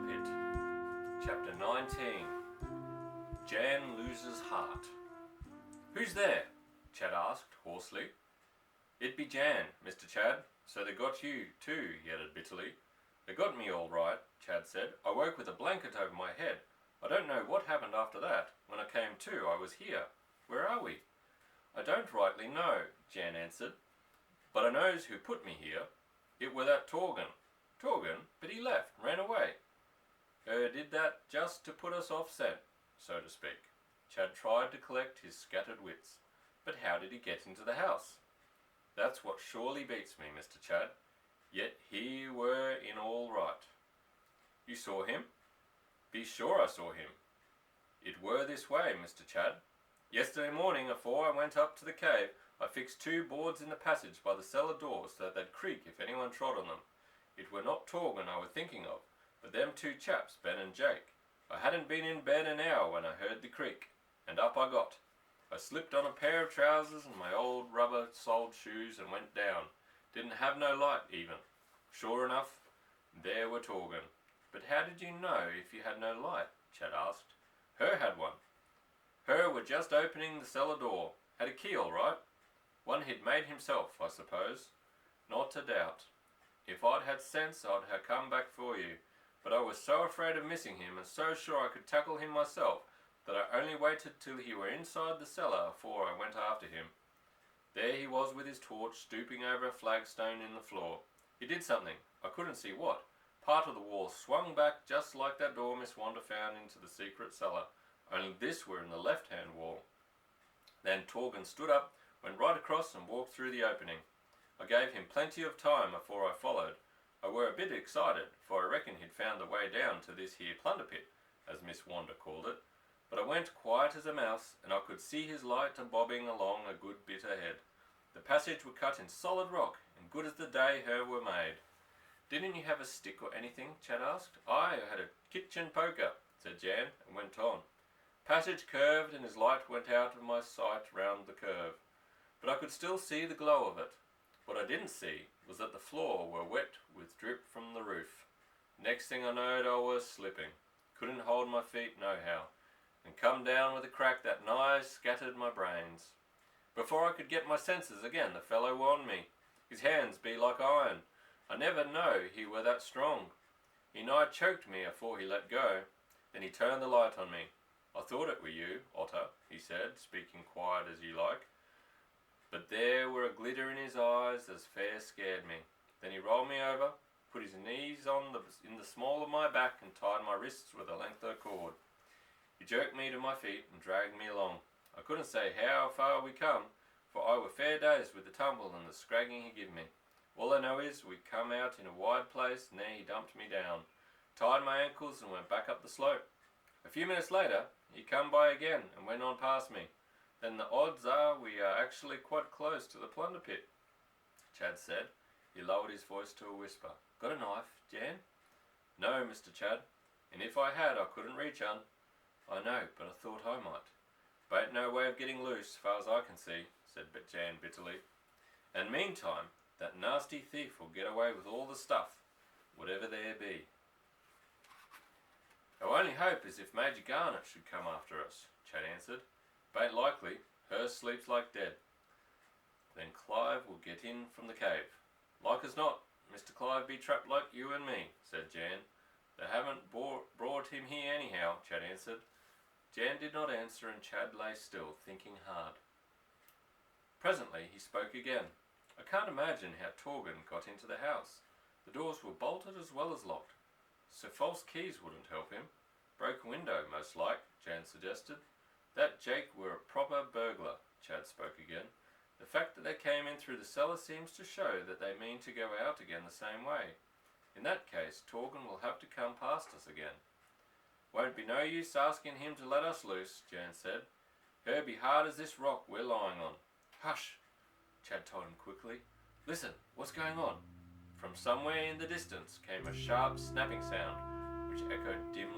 Pit. Chapter 19. Jan Loses Heart. "Who's there?" Chad asked hoarsely. "It be Jan, Mr. Chad. So they got you, too," he added bitterly. "They got me all right," Chad said. "I woke with a blanket over my head. I don't know what happened after that. When I came to, I was here. Where are we?" "I don't rightly know," Jan answered. "But I knows who put me here. It were that Torgan." "Torgan? But he left, ran away." Did that just to put us off scent, so to speak." Chad tried to collect his scattered wits. "But how did he get into the house?" "That's what surely beats me, Mr. Chad. Yet he were in all right." "You saw him?" "Be sure I saw him. It were this way, Mr. Chad. Yesterday morning, afore I went up to the cave, I fixed 2 boards in the passage by the cellar door so that they'd creak if anyone trod on them. It were not Torgan I were thinking of, but them 2 chaps, Ben and Jake. I hadn't been in bed an hour when I heard the creak, and up I got. I slipped on a pair of trousers and my old rubber-soled shoes and went down. Didn't have no light even. Sure enough, there were Torgan." "But how did you know if you had no light?" Chad asked. "Her had one. Her were just opening the cellar door. Had a key all right. One he'd made himself, I suppose." "Not a doubt. If I'd had sense I'd ha' come back for you. But I was so afraid of missing him and so sure I could tackle him myself that I only waited till he were inside the cellar afore I went after him. There he was with his torch stooping over a flagstone in the floor. He did something, I couldn't see what. Part of the wall swung back just like that door Miss Wanda found into the secret cellar, only this were in the left-hand wall. Then Torgan stood up, went right across and walked through the opening. I gave him plenty of time afore I followed. I were a bit excited, for I reckon he'd found the way down to this here Plunder Pit, as Miss Wanda called it. But I went quiet as a mouse, and I could see his light a-bobbing along a good bit ahead. The passage were cut in solid rock, and good as the day her were made." "Didn't you have a stick or anything?" Chad asked. "I had a kitchen poker," said Jan, and went on. "Passage curved, and his light went out of my sight round the curve. But I could still see the glow of it. What I didn't see was that the floor were wet with drip from the roof. Next thing I knowed I was slipping. Couldn't hold my feet nohow, and come down with a crack that nigh scattered my brains. Before I could get my senses again the fellow were on me. His hands be like iron. I never know he were that strong. He nigh choked me afore he let go. Then he turned the light on me. 'I thought it were you, Otter,' he said, speaking quiet as you like. But there were a glitter in his eyes as fair scared me. Then he rolled me over, put his knees in the small of my back and tied my wrists with a length of cord. He jerked me to my feet and dragged me along. I couldn't say how far we come, for I were fair dazed with the tumble and the scragging he give me. All I know is we come out in a wide place and there he dumped me down, tied my ankles and went back up the slope. A few minutes later he come by again and went on past me. Then the odds are we are actually quite close to the Plunder Pit," Chad said. He lowered his voice to a whisper. "Got a knife, Jan?" "No, Mr. Chad, and if I had I couldn't reach un." "I know, but I thought I might." "But ain't no way of getting loose, far as I can see," said Jan bitterly. "And meantime, that nasty thief will get away with all the stuff, whatever there be." "Our only hope is if Major Garnet should come after us," Chad answered. "Bain't likely. Her sleeps like dead. Then Clive will get in from the cave." "Like as not, Mr. Clive be trapped like you and me," said Jan. "They haven't brought him here anyhow," Chad answered. Jan did not answer, and Chad lay still, thinking hard. Presently he spoke again. "I can't imagine how Torgan got into the house. The doors were bolted as well as locked, so false keys wouldn't help him. Broken window, most like," Jan suggested. "That Jake were a proper burglar," Chad spoke again. "The fact that they came in through the cellar seems to show that they mean to go out again the same way. In that case, Torgan will have to come past us again." "Won't be no use asking him to let us loose," Jan said. "Her be hard as this rock we're lying on." "Hush!" Chad told him quickly. "Listen, what's going on?" From somewhere in the distance came a sharp snapping sound, which echoed dimly